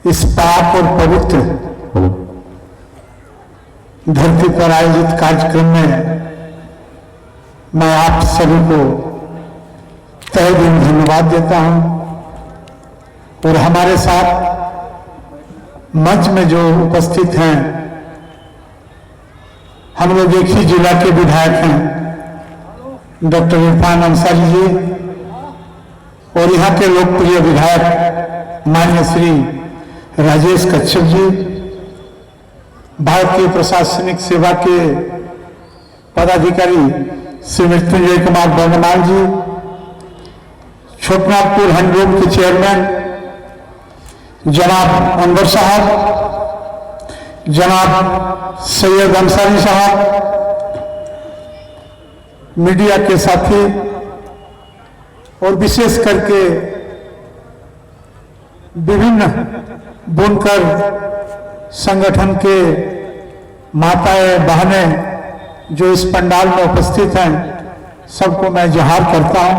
इस पाक और पवित्र धरती पर आयोजित कार्यक्रम में मैं आप सभी को तहे दिल धन्यवाद देता हूं और हमारे साथ मंच में जो उपस्थित हैं, हम लोग एक ही जिला के विधायक हैं डॉक्टर इरफान अंसारी जी और यहाँ के लोकप्रिय विधायक माननीय श्री राजेश कच्छप जी, भारतीय प्रशासनिक सेवा के पदाधिकारी श्री मृत्युंजय कुमार वर्णमाल जी, छोटनागपुर हैंडलूम के चेयरमैन जनाब अनवर साहब, जनाब सैयद अंसारी साहब, मीडिया के साथी और विशेष करके विभिन्न बुनकर संगठन के माताएं बहनें जो इस पंडाल में उपस्थित हैं, सबको मैं जोहार करता हूं।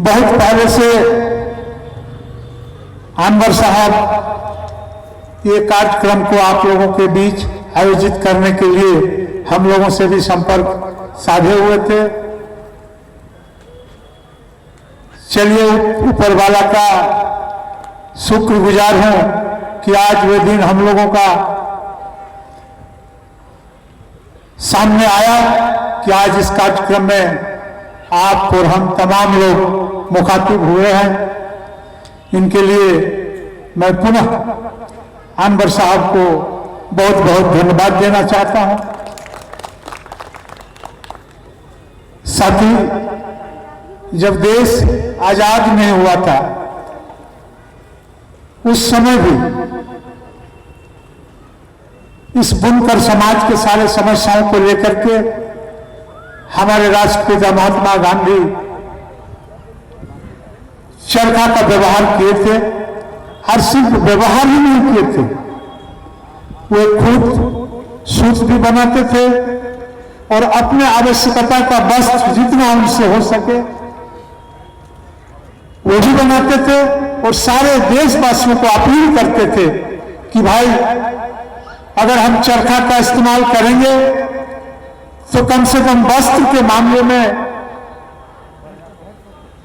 बहुत पहले से अनवर साहब ये कार्यक्रम को आप लोगों के बीच आयोजित करने के लिए हम लोगों से भी संपर्क साधे हुए थे। चलिए ऊपर वाला का शुक्रगुजार हूं कि आज वे दिन हम लोगों का सामने आया कि आज इस कार्यक्रम में आप और हम तमाम लोग मुखातिब हुए हैं। इनके लिए मैं पुनः अनवर साहब को बहुत बहुत धन्यवाद देना चाहता हूं। साथ ही जब देश आजाद नहीं हुआ था उस समय भी इस बुनकर समाज के सारे समस्याओं को लेकर के हमारे राष्ट्रपिता महात्मा गांधी चरखा का व्यवहार किए थे और सिर्फ व्यवहार ही नहीं किए थे, वे खुद सूत भी बनाते थे और अपने आवश्यकता का वस्त्र जितना उनसे हो सके वो भी बनाते थे और सारे देशवासियों को अपील करते थे कि भाई अगर हम चरखा का इस्तेमाल करेंगे तो कम से कम वस्त्र के मामले में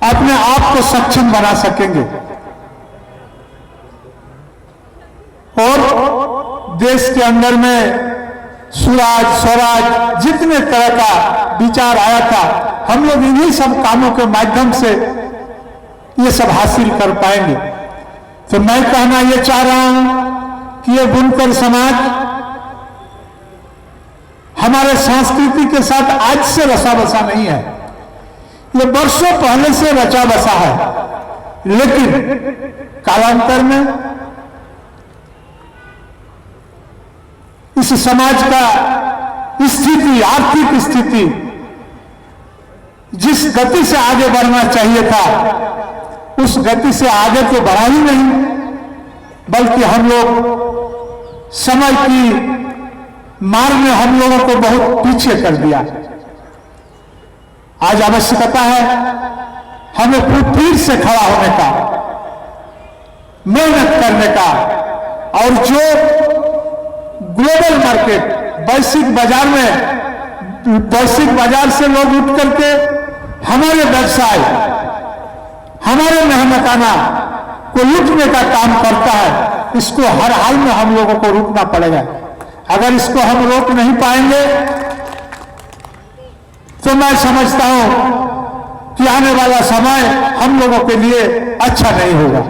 अपने आप को सक्षम बना सकेंगे और देश के अंदर में सुराज स्वराज जितने तरह का विचार आया था, हम लोग इन्हीं सब कामों के माध्यम से ये सब हासिल कर पाएंगे। तो मैं कहना ये चाह रहा हूं कि ये बुनकर समाज हमारे संस्कृति के साथ आज से रचा बसा नहीं है, ये वर्षों पहले से रचा बसा है, लेकिन कालांतर में इस समाज का स्थिति, आर्थिक स्थिति जिस गति से आगे बढ़ना चाहिए था उस गति से आगे तो बढ़ा ही नहीं, बल्कि हम लोग समय की मार ने हम लोगों को बहुत पीछे कर दिया। आज आवश्यकता है हमें फिर से खड़ा होने का, मेहनत करने का और जो ग्लोबल मार्केट वैश्विक बाजार से लोग उठ करके हमारे व्यवसाय, हमारे मेहनताना को लूटने का काम करता है, इसको हर हाल में हम लोगों को रोकना पड़ेगा। अगर इसको हम रोक नहीं पाएंगे तो मैं समझता हूं कि आने वाला समय हम लोगों के लिए अच्छा नहीं होगा।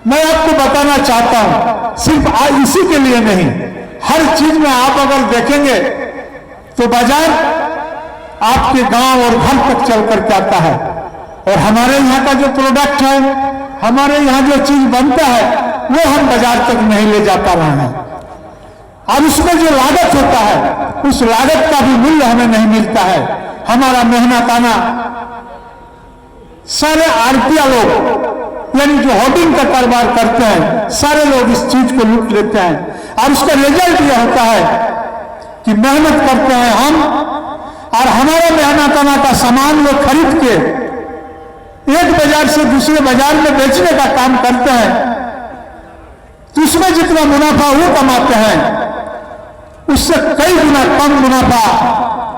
मैं आपको बताना चाहता हूं, सिर्फ इसी के लिए नहीं, हर चीज में आप अगर देखेंगे तो बाजार आपके गांव और घर तक चल करके आता है और हमारे यहाँ का जो प्रोडक्ट है, हमारे यहाँ जो चीज बनता है वो हम बाजार तक नहीं ले जा पा रहे हैं और उसमें जो लागत होता है उस लागत का भी मूल्य हमें नहीं मिलता है। हमारा मेहनताना सारे आरतिया लोग यानी जो होर्डिंग का कारोबार करते हैं, सारे लोग इस चीज को लूट लेते हैं और उसका रिजल्ट यह होता है कि मेहनत करते हैं हम और हमारे मेहनताना का सामान लोग खरीद के एक बाजार से दूसरे बाजार में बेचने का काम करते हैं तो उसमें जितना मुनाफा वो कमाते हैं उससे कई गुना कम मुनाफा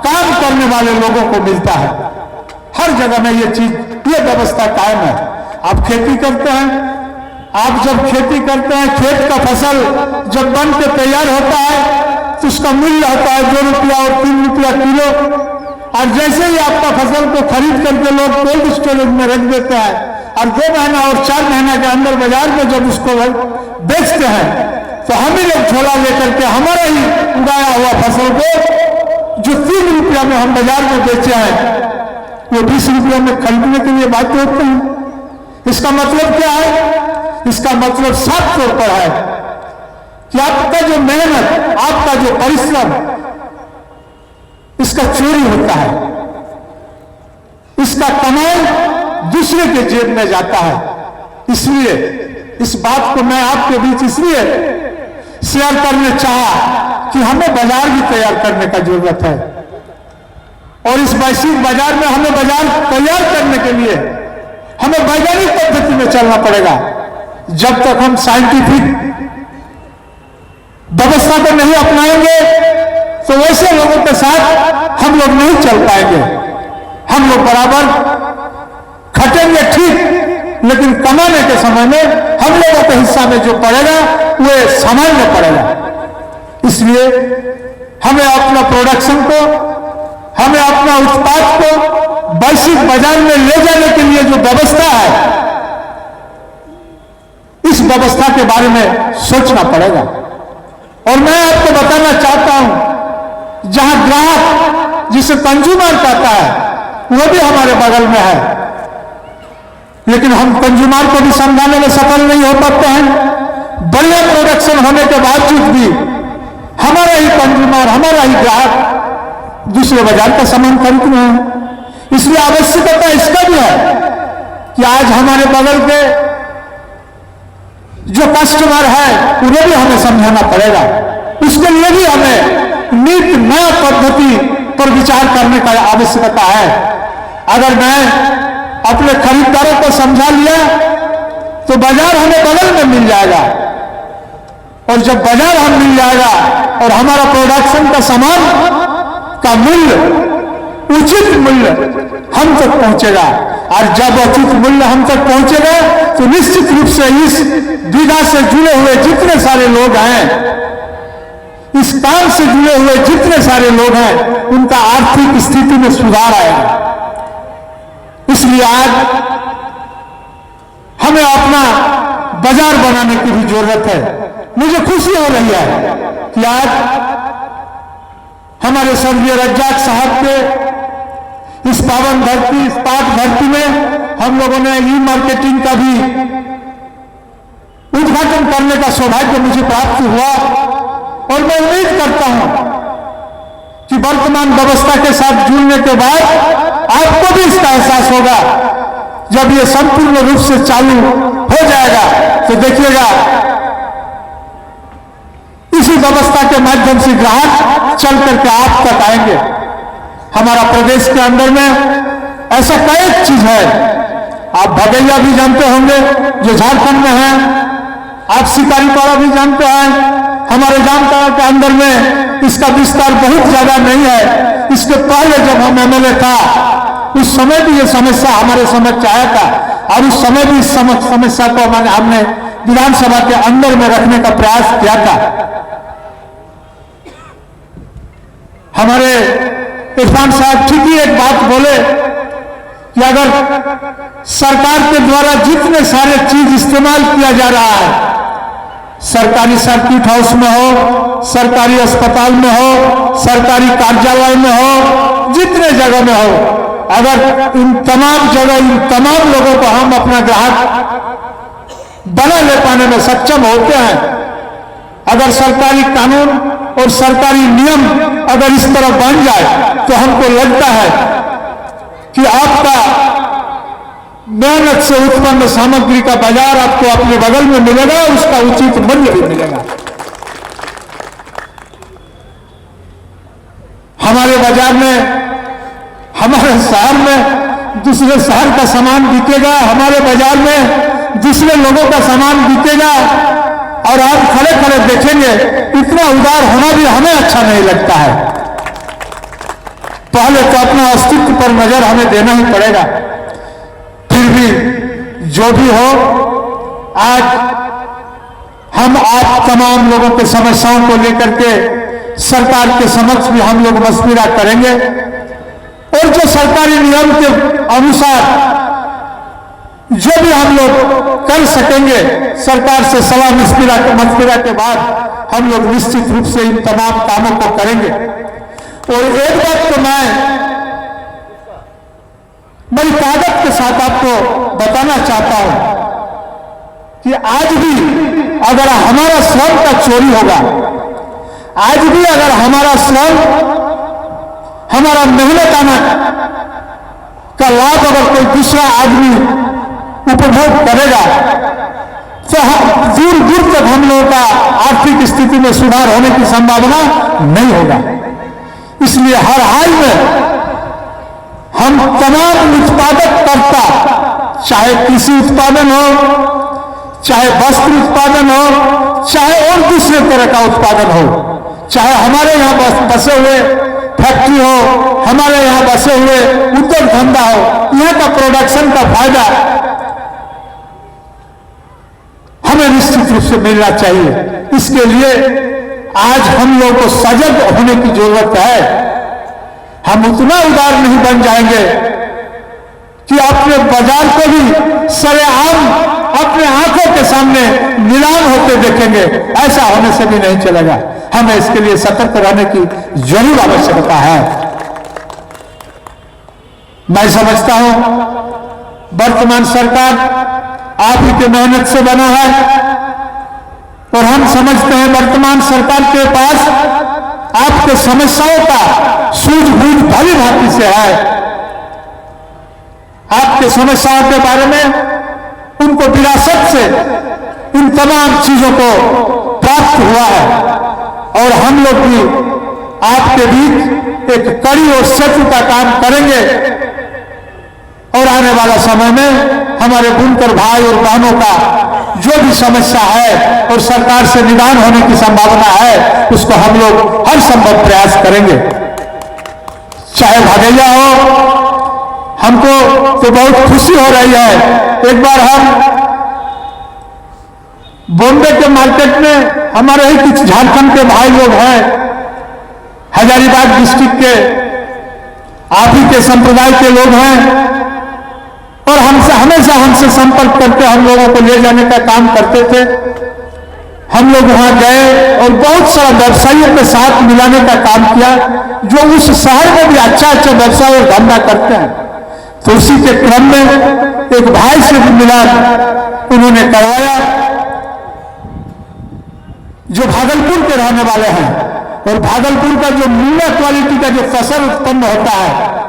काम करने वाले लोगों को मिलता है। हर जगह में ये व्यवस्था कायम है। आप खेती करते हैं, आप जब खेती करते हैं, खेत का फसल जब बन के तैयार होता है तो उसका मूल्य होता है 2 रुपया और 3 रुपया किलो। और जैसे ही आपका फसल को खरीद करके लोग कोल्ड स्टोरेज में रख देते हैं और 2 महीना और 4 महीना के अंदर बाजार में जब उसको बेचते हैं तो हम ही लोग झोला लेकर के हमारा ही उगाया हुआ फसल को जो 3 रुपया में हम बाजार में बेचे हैं वो 20 रुपया में खरीदने के लिए बाध्य होते हैं। इसका मतलब क्या है? इसका मतलब साफ तौर पर है कि आपका जो मेहनत, आपका जो परिश्रम, इसका चोरी होता है, इसका कमाई दूसरे के जेब में जाता है। इसलिए इस बात को मैं आपके बीच इसलिए शेयर करने चाहा कि हमें बाजार भी तैयार करने का जरूरत है और इस वैश्विक बाजार में हमें बाजार तैयार करने के लिए हमें वैज्ञानिक पद्धति में चलना पड़ेगा। जब तक हम साइंटिफिक व्यवस्था को नहीं अपनाएंगे तो वैसे लोगों के साथ हम लोग नहीं चल पाएंगे। हम लोग बराबर खटेंगे ठीक, लेकिन कमाने के समय में हम लोगों के हिस्सा में जो पड़ेगा वो सामान्य पड़ेगा। इसलिए हमें अपना प्रोडक्शन को, हमें अपना उत्पाद को वैश्विक बाजार में ले जाने के लिए जो व्यवस्था है इस व्यवस्था के बारे में सोचना पड़ेगा। और मैं आपको बताना चाहता हूं जहां ग्राहक जिसे कंज्यूमर कहता है वो भी हमारे बगल में है, लेकिन हम कंज्यूमर को भी समझाने में सफल नहीं हो पाते हैं। बढ़िया प्रोडक्शन होने के बावजूद भी हमारा ही कंज्यूमर, हमारा ही ग्राहक दूसरे बाजार का सामान खरीद रहे हैं। इसलिए आवश्यकता इसका भी है कि आज हमारे बगल के जो कस्टमर है उन्हें भी हमें समझाना पड़ेगा। उसके लिए भी हमें नीति नया पद्धति पर विचार करने का आवश्यकता है। अगर मैं अपने खरीदारों को समझा लिया तो बाजार हमें बगल में मिल जाएगा, और जब बाजार हम मिल जाएगा और हमारा प्रोडक्शन का सामान का मूल्य, उचित मूल्य हम तक पहुंचेगा, और जब उचित मूल्य हम तक पहुंचेगा तो निश्चित रूप से इस विधा से जुड़े हुए जितने सारे लोग हैं, इस काम से जुड़े हुए जितने सारे लोग हैं, उनका आर्थिक स्थिति में सुधार आएगा। इसलिए आज हमें अपना बाजार बनाने की भी जरूरत है। मुझे खुशी हो रही है कि आज हमारे स्वर्गीय रज्जाक साहब के इस पावन धरती, इस पाक धरती में हम लोगों ने ई मार्केटिंग का भी उद्घाटन करने का सौभाग्य मुझे प्राप्त हुआ, और मैं उम्मीद करता हूं कि वर्तमान व्यवस्था के साथ जुड़ने के बाद आपको भी इसका एहसास होगा। जब ये संपूर्ण रूप से चालू हो जाएगा तो देखिएगा इसी व्यवस्था के माध्यम से ग्राहक चल करके आप तक आएंगे। हमारा प्रदेश के अंदर में ऐसा कई चीज है। आप भगैया भी जानते होंगे जो झारखंड में है, आप शिकारीपाड़ा भी जानते हैं। हमारे जामताड़ा के अंदर में इसका विस्तार बहुत ज्यादा नहीं है। इसके पहले जब हम एमएलए था उस समय भी ये समस्या हमारे समक्ष आया था, और उस समय भी इस समस्या को हमने विधानसभा के अंदर में रखने का प्रयास किया था। हमारे इरफान साहब ठीक ही एक बात बोले कि अगर सरकार के द्वारा जितने सारे चीज इस्तेमाल किया जा रहा है, सरकारी सर्किट हाउस में हो, सरकारी अस्पताल में हो, सरकारी कार्यालय में हो, जितने जगह में हो, अगर इन तमाम जगह इन तमाम लोगों को हम अपना ग्राहक बना ले पाने में सक्षम होते हैं, अगर सरकारी कानून और सरकारी नियम अगर इस तरह बन जाए तो हमको लगता है कि आपका मेहनत से उत्पन्न सामग्री का बाजार आपको अपने बगल में मिलेगा और उसका उचित मूल्य भी मिलेगा। हमारे बाजार में, हमारे शहर में दूसरे शहर का सामान बिकेगा, हमारे बाजार में दूसरे लोगों का सामान बिकेगा, और आप खड़े खड़े देखेंगे। इतना उदार होना भी हमें अच्छा नहीं लगता है। पहले तो अपना अस्तित्व पर नजर हमें देना ही पड़ेगा। फिर भी जो भी हो, आज हम आप तमाम लोगों के समस्याओं को लेकर के सरकार के समक्ष भी हम लोग मशविरा करेंगे, और जो सरकारी नियम के अनुसार जो भी हम लोग कर सकेंगे, सरकार से सलाह मशविरा के बाद हम लोग निश्चित रूप से इन तमाम कामों को करेंगे। और एक बात तो मैं बड़ी ताकत के साथ आपको बताना चाहता हूं कि आज भी अगर हमारा श्रम का चोरी होगा, आज भी अगर हमारा श्रम, हमारा मेहनताना का लाभ अगर कोई दूसरा आदमी उपभोग करेगा, तो दूर दूर तक हम लोगों का आर्थिक स्थिति में सुधार होने की संभावना नहीं होगा। इसलिए हर हाल में हम तमाम उत्पादककर्ता, चाहे कृषि उत्पादन हो, चाहे वस्त्र उत्पादन हो, चाहे और दूसरे तरह का उत्पादन हो, चाहे हमारे यहाँ बसे हुए फैक्ट्री हो, हमारे यहाँ बसे हुए उद्योग धंधा हो, यहाँ का प्रोडक्शन का फायदा हमें निश्चित रूप से मिलना चाहिए। इसके लिए आज हम लोगों को सजग होने की जरूरत है। हम उतना उदार नहीं बन जाएंगे कि अपने बाजार को भी सरेआम अपने आंखों के सामने नीलाम होते देखेंगे। ऐसा होने से भी नहीं चलेगा। हमें इसके लिए सतर्क रहने की जरूर आवश्यकता है। मैं समझता हूं वर्तमान सरकार आप ही के मेहनत से बना है, और हम समझते हैं वर्तमान सरकार के पास आपके समस्याओं का सूझबूझ भली भांति से है। आपके समस्याओं के बारे में उनको विरासत से इन तमाम चीजों को प्राप्त हुआ है, और हम लोग भी आपके बीच एक कड़ी और सत्य का काम करेंगे। और आने वाला समय में हमारे बुनकर भाई और बहनों का जो भी समस्या है और सरकार से निदान होने की संभावना है, उसको हम लोग हर संभव प्रयास करेंगे। चाहे भागैया हो, हमको तो बहुत खुशी हो रही है। एक बार हम बॉम्बे के मार्केट में, हमारे ही कुछ झारखंड के भाई लोग हैं, हजारीबाग डिस्ट्रिक्ट के आप ही के संप्रदाय के लोग हैं, और हमेशा हमसे संपर्क करके हम लोगों को ले जाने का काम करते थे। हम लोग वहां गए और बहुत सारा व्यवसायियों के साथ मिलाने का काम किया, जो उस शहर में भी अच्छा व्यवसाय और धंधा करते हैं। तो उसी के क्रम में एक भाई से भी मिलान उन्होंने करवाया, जो भागलपुर के रहने वाले हैं, और भागलपुर का जो मीना क्वालिटी का जो फसल उत्पन्न होता है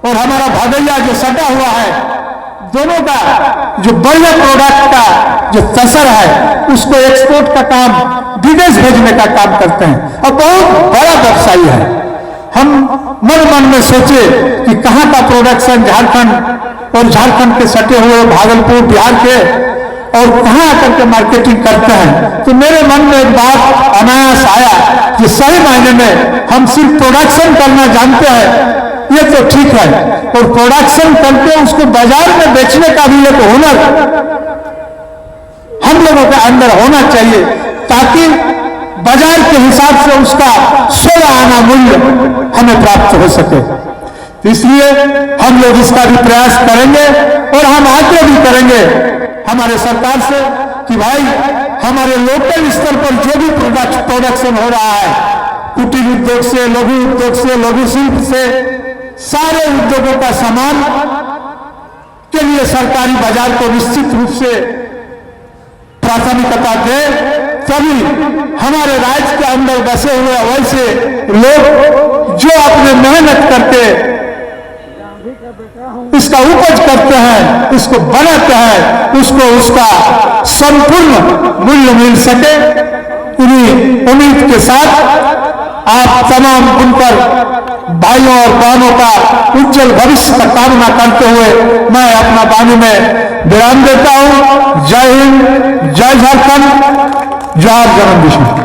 और हमारा भागैया जो सटा हुआ है, दोनों का जो बढ़िया प्रोडक्ट का जो फसल है, उसको एक्सपोर्ट का काम, विदेश भेजने का काम करते हैं, और बहुत बड़ा व्यवसायी है। हम मन में सोचे कि कहां का प्रोडक्शन झारखंड और झारखंड के सटे हुए भागलपुर बिहार के, और कहां आकर के मार्केटिंग करते हैं। तो मेरे मन में एक बात अनायास आया कि सही मायने में हम सिर्फ प्रोडक्शन करना जानते हैं, ये तो ठीक है, और प्रोडक्शन करके उसको बाजार में बेचने का भी एक हुनर हम लोगों के अंदर होना चाहिए, ताकि बाजार के हिसाब से उसका 16 आना मूल्य हमें प्राप्त हो सके। इसलिए हम लोग इसका भी प्रयास करेंगे, और हम आग्रह भी करेंगे हमारे सरकार से कि भाई हमारे लोकल स्तर पर जो भी प्रोडक्शन हो रहा है, कुटीर उद्योग से, लघु उद्योग से, लघु शिल्प से, सारे उद्योगों का सामान के लिए सरकारी बाजार को निश्चित रूप से प्राथमिकता दे, तभी हमारे राज्य के अंदर बसे हुए वैसे लोग जो अपने मेहनत करके इसका उपज करते हैं, इसको बनाते हैं, उसको उसका संपूर्ण मूल्य मिल सके। इन्हीं उम्मीद के साथ आप तमाम बुनकर भाइयों और बहनों का उज्जवल भविष्य का कामना करते हुए मैं अपना वाणी में विराम देता हूं। जय हिंद, जय झारखंड, जय जगदीश।